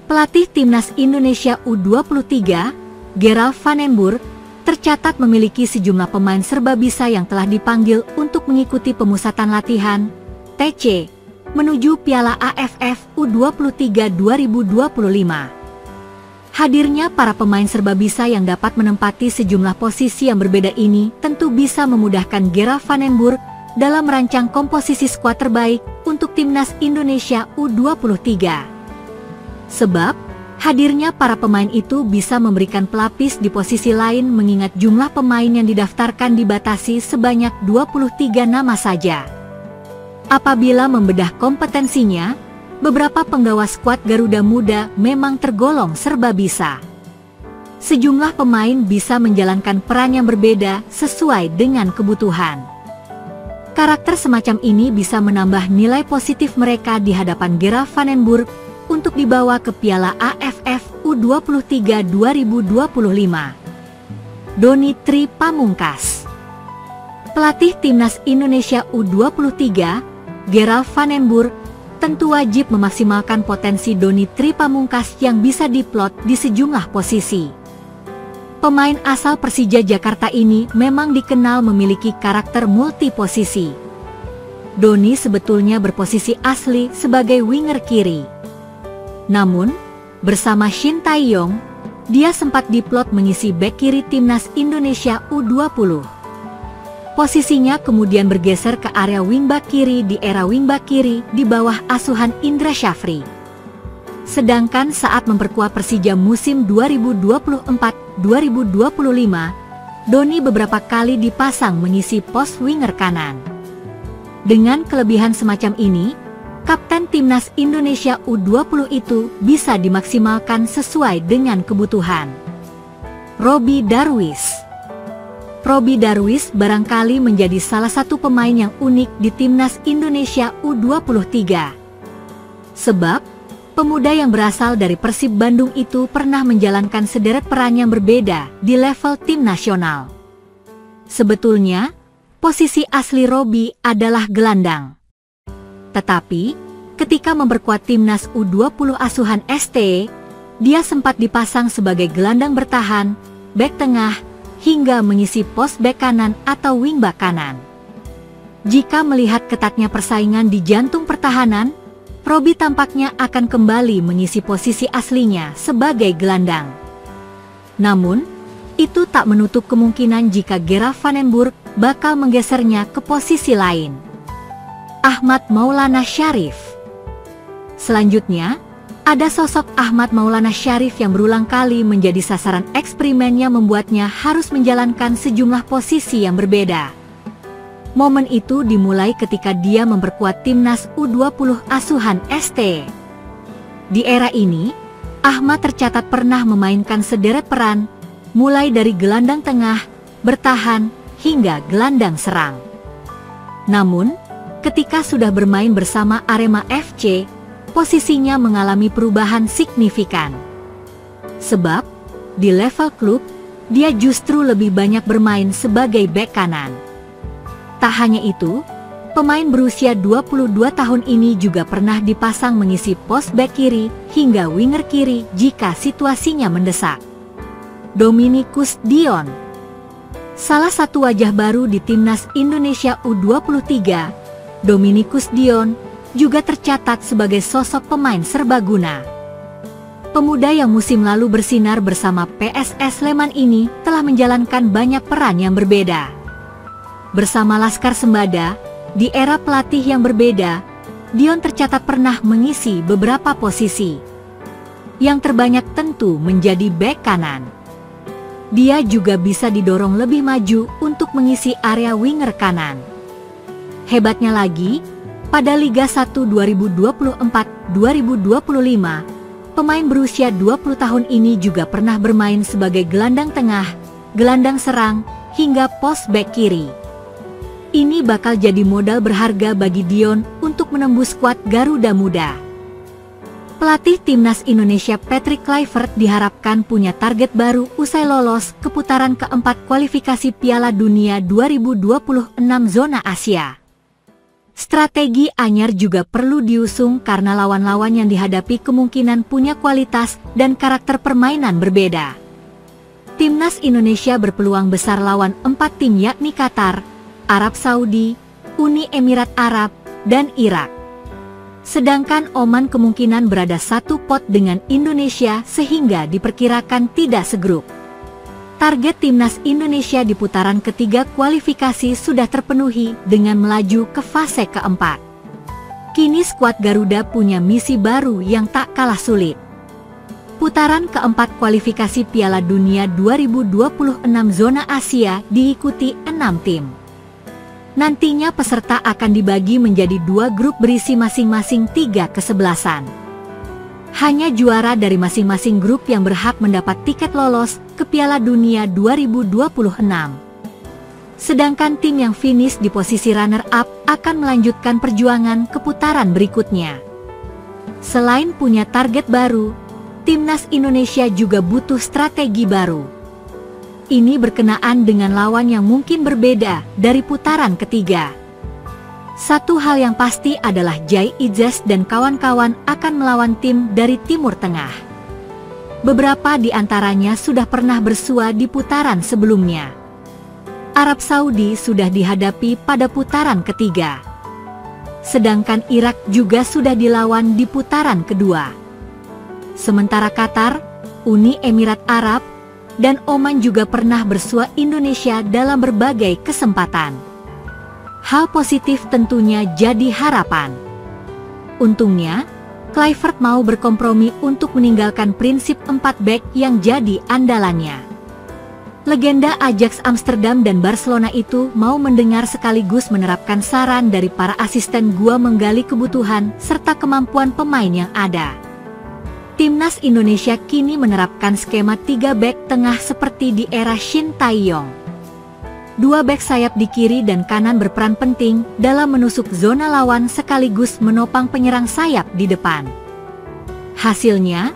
Pelatih Timnas Indonesia U23, Gerald van den Burg, tercatat memiliki sejumlah pemain serbabisa yang telah dipanggil untuk mengikuti pemusatan latihan (TC) menuju Piala AFF U23 2025. Hadirnya para pemain serbabisa yang dapat menempati sejumlah posisi yang berbeda ini tentu bisa memudahkan Gerald van den Burg dalam merancang komposisi skuad terbaik untuk Timnas Indonesia U23. Sebab, hadirnya para pemain itu bisa memberikan pelapis di posisi lain mengingat jumlah pemain yang didaftarkan dibatasi sebanyak 23 nama saja. Apabila membedah kompetensinya, beberapa penggawa skuad Garuda Muda memang tergolong serbabisa. Sejumlah pemain bisa menjalankan peran yang berbeda sesuai dengan kebutuhan. Karakter semacam ini bisa menambah nilai positif mereka di hadapan Gerald van den Burg untuk dibawa ke Piala AFF U23 2025. Doni Tri Pamungkas. Pelatih Timnas Indonesia U23, Gerald van den Burg, tentu wajib memaksimalkan potensi Doni Tri Pamungkas yang bisa diplot di sejumlah posisi. Pemain asal Persija Jakarta ini memang dikenal memiliki karakter multiposisi. Doni sebetulnya berposisi asli sebagai winger kiri. Namun, bersama Shin Tae-yong, dia sempat diplot mengisi bek kiri Timnas Indonesia U20. Posisinya kemudian bergeser ke area wingback kiri di era wingback kiri di bawah asuhan Indra Syafri. Sedangkan saat memperkuat Persija musim 2024-2025, Doni beberapa kali dipasang mengisi pos winger kanan. Dengan kelebihan semacam ini, Kapten Timnas Indonesia U20 itu bisa dimaksimalkan sesuai dengan kebutuhan. Robby Darwish. Robby Darwish barangkali menjadi salah satu pemain yang unik di Timnas Indonesia U23. Sebab, pemuda yang berasal dari Persib Bandung itu pernah menjalankan sederet peran yang berbeda di level tim nasional. Sebetulnya, posisi asli Robby adalah gelandang. Tetapi, ketika memperkuat Timnas U20 asuhan ST, dia sempat dipasang sebagai gelandang bertahan, bek tengah, hingga mengisi pos bek kanan atau wingback kanan. Jika melihat ketatnya persaingan di jantung pertahanan, Robby tampaknya akan kembali mengisi posisi aslinya sebagai gelandang. Namun, itu tak menutup kemungkinan jika Gerald van den Burg bakal menggesernya ke posisi lain. Ahmad Maulana Syarif. Selanjutnya, ada sosok Ahmad Maulana Syarif yang berulang kali menjadi sasaran eksperimen yang membuatnya harus menjalankan sejumlah posisi yang berbeda. Momen itu dimulai ketika dia memperkuat Timnas U20 asuhan ST. Di era ini, Ahmad tercatat pernah memainkan sederet peran, mulai dari gelandang tengah, bertahan, hingga gelandang serang. Namun, ketika sudah bermain bersama Arema FC, posisinya mengalami perubahan signifikan. Sebab, di level klub, dia justru lebih banyak bermain sebagai bek kanan. Tak hanya itu, pemain berusia 22 tahun ini juga pernah dipasang mengisi pos bek kiri hingga winger kiri jika situasinya mendesak. Dominikus Dion. Salah satu wajah baru di Timnas Indonesia U23, Dominikus Dion juga tercatat sebagai sosok pemain serbaguna. Pemuda yang musim lalu bersinar bersama PSS Sleman ini telah menjalankan banyak peran yang berbeda. Bersama Laskar Sembada, di era pelatih yang berbeda, Dion tercatat pernah mengisi beberapa posisi. Yang terbanyak tentu menjadi bek kanan. Dia juga bisa didorong lebih maju untuk mengisi area winger kanan. Hebatnya lagi, pada Liga 1 2024-2025, pemain berusia 20 tahun ini juga pernah bermain sebagai gelandang tengah, gelandang serang, hingga pos bek kiri. Ini bakal jadi modal berharga bagi Dion untuk menembus skuad Garuda Muda. Pelatih Timnas Indonesia Patrick Kluivert diharapkan punya target baru usai lolos ke putaran keempat kualifikasi Piala Dunia 2026 zona Asia. Strategi anyar juga perlu diusung karena lawan-lawan yang dihadapi kemungkinan punya kualitas dan karakter permainan berbeda. Timnas Indonesia berpeluang besar lawan 4 tim yakni Qatar, Arab Saudi, Uni Emirat Arab, dan Irak. Sedangkan Oman kemungkinan berada satu pot dengan Indonesia sehingga diperkirakan tidak segrup. Target Timnas Indonesia di putaran ketiga kualifikasi sudah terpenuhi dengan melaju ke fase keempat. Kini skuad Garuda punya misi baru yang tak kalah sulit. Putaran keempat kualifikasi Piala Dunia 2026 zona Asia diikuti 6 tim. Nantinya peserta akan dibagi menjadi 2 grup berisi masing-masing 3 kesebelasan. Hanya juara dari masing-masing grup yang berhak mendapat tiket lolos ke Piala Dunia 2026. Sedangkan tim yang finish di posisi runner-up akan melanjutkan perjuangan ke putaran berikutnya. Selain punya target baru, Timnas Indonesia juga butuh strategi baru. Ini berkenaan dengan lawan yang mungkin berbeda dari putaran ketiga. Satu hal yang pasti adalah Jai Izzas dan kawan-kawan akan melawan tim dari Timur Tengah. Beberapa di antaranya sudah pernah bersua di putaran sebelumnya. Arab Saudi sudah dihadapi pada putaran ketiga. Sedangkan Irak juga sudah dilawan di putaran kedua. Sementara Qatar, Uni Emirat Arab, dan Oman juga pernah bersua Indonesia dalam berbagai kesempatan. Hal positif tentunya jadi harapan. Untungnya, Kluivert mau berkompromi untuk meninggalkan prinsip 4 bek yang jadi andalannya. Legenda Ajax Amsterdam dan Barcelona itu mau mendengar sekaligus menerapkan saran dari para asisten gua menggali kebutuhan serta kemampuan pemain yang ada. Timnas Indonesia kini menerapkan skema 3 bek tengah seperti di era Shin Tae-yong. 2 bek sayap di kiri dan kanan berperan penting dalam menusuk zona lawan sekaligus menopang penyerang sayap di depan. Hasilnya,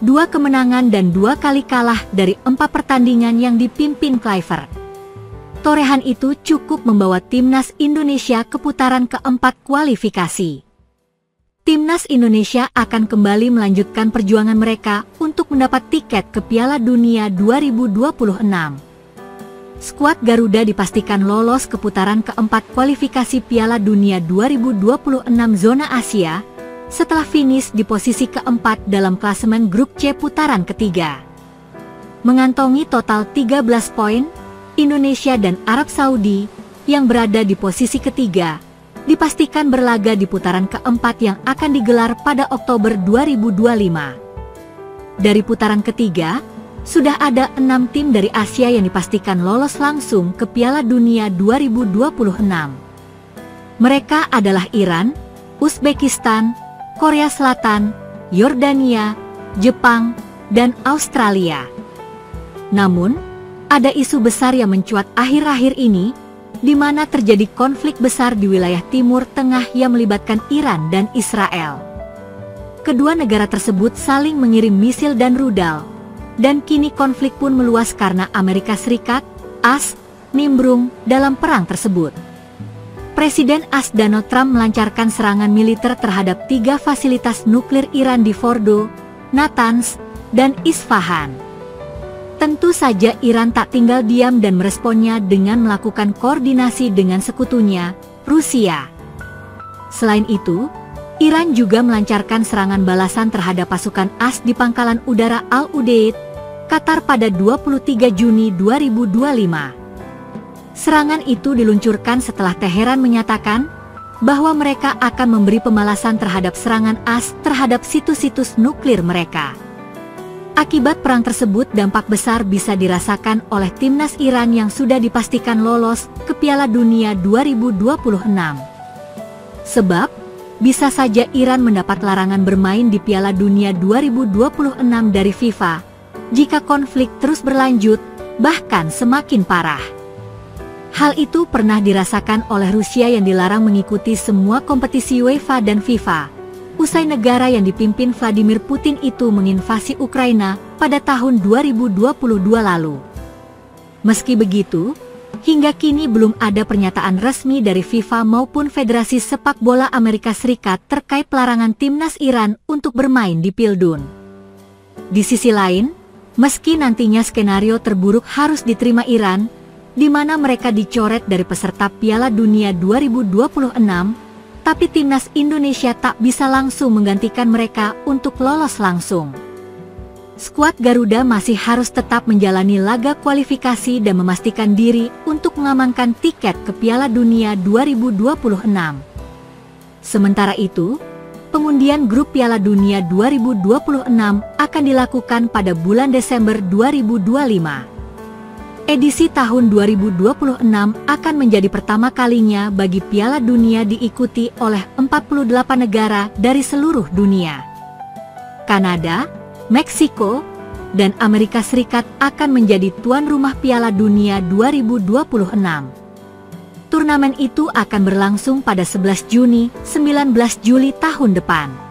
2 kemenangan dan 2 kali kalah dari 4 pertandingan yang dipimpin Kluivert. Torehan itu cukup membawa Timnas Indonesia ke putaran keempat kualifikasi. Timnas Indonesia akan kembali melanjutkan perjuangan mereka untuk mendapat tiket ke Piala Dunia 2026. Skuad Garuda dipastikan lolos ke putaran keempat kualifikasi Piala Dunia 2026 zona Asia setelah finish di posisi keempat dalam klasemen grup C putaran ketiga. Mengantongi total 13 poin, Indonesia dan Arab Saudi yang berada di posisi ketiga dipastikan berlaga di putaran keempat yang akan digelar pada Oktober 2025. Dari putaran ketiga, sudah ada 6 tim dari Asia yang dipastikan lolos langsung ke Piala Dunia 2026. Mereka adalah Iran, Uzbekistan, Korea Selatan, Yordania, Jepang, dan Australia. Namun, ada isu besar yang mencuat akhir-akhir ini, di mana terjadi konflik besar di wilayah Timur Tengah yang melibatkan Iran dan Israel. Kedua negara tersebut saling mengirim misil dan rudal, dan kini konflik pun meluas karena Amerika Serikat, AS, nimbrung dalam perang tersebut. Presiden AS Donald Trump melancarkan serangan militer terhadap 3 fasilitas nuklir Iran di Fordo, Natanz, dan Isfahan. Tentu saja Iran tak tinggal diam dan meresponnya dengan melakukan koordinasi dengan sekutunya, Rusia. Selain itu, Iran juga melancarkan serangan balasan terhadap pasukan AS di Pangkalan Udara Al-Udeid, Qatar pada 23 Juni 2025. Serangan itu diluncurkan setelah Teheran menyatakan bahwa mereka akan memberi pembalasan terhadap serangan AS terhadap situs-situs nuklir mereka. Akibat perang tersebut, dampak besar bisa dirasakan oleh timnas Iran yang sudah dipastikan lolos ke Piala Dunia 2026. Sebab, bisa saja Iran mendapat larangan bermain di Piala Dunia 2026 dari FIFA jika konflik terus berlanjut, bahkan semakin parah. Hal itu pernah dirasakan oleh Rusia yang dilarang mengikuti semua kompetisi UEFA dan FIFA usai negara yang dipimpin Vladimir Putin itu menginvasi Ukraina pada tahun 2022 lalu. Meski begitu, Hingga kini belum ada pernyataan resmi dari FIFA maupun Federasi Sepak Bola Amerika Serikat terkait pelarangan timnas Iran untuk bermain di Pildun. Di sisi lain, meski nantinya skenario terburuk harus diterima Iran, di mana mereka dicoret dari peserta Piala Dunia 2026, tapi timnas Indonesia tak bisa langsung menggantikan mereka untuk lolos langsung. Skuad Garuda masih harus tetap menjalani laga kualifikasi dan memastikan diri untuk mengamankan tiket ke Piala Dunia 2026. Sementara itu, pengundian grup Piala Dunia 2026 akan dilakukan pada bulan Desember 2025. Edisi tahun 2026 akan menjadi pertama kalinya bagi Piala Dunia diikuti oleh 48 negara dari seluruh dunia. Kanada, Meksiko, dan Amerika Serikat akan menjadi tuan rumah Piala Dunia 2026. Turnamen itu akan berlangsung pada 11 Juni, 19 Juli tahun depan.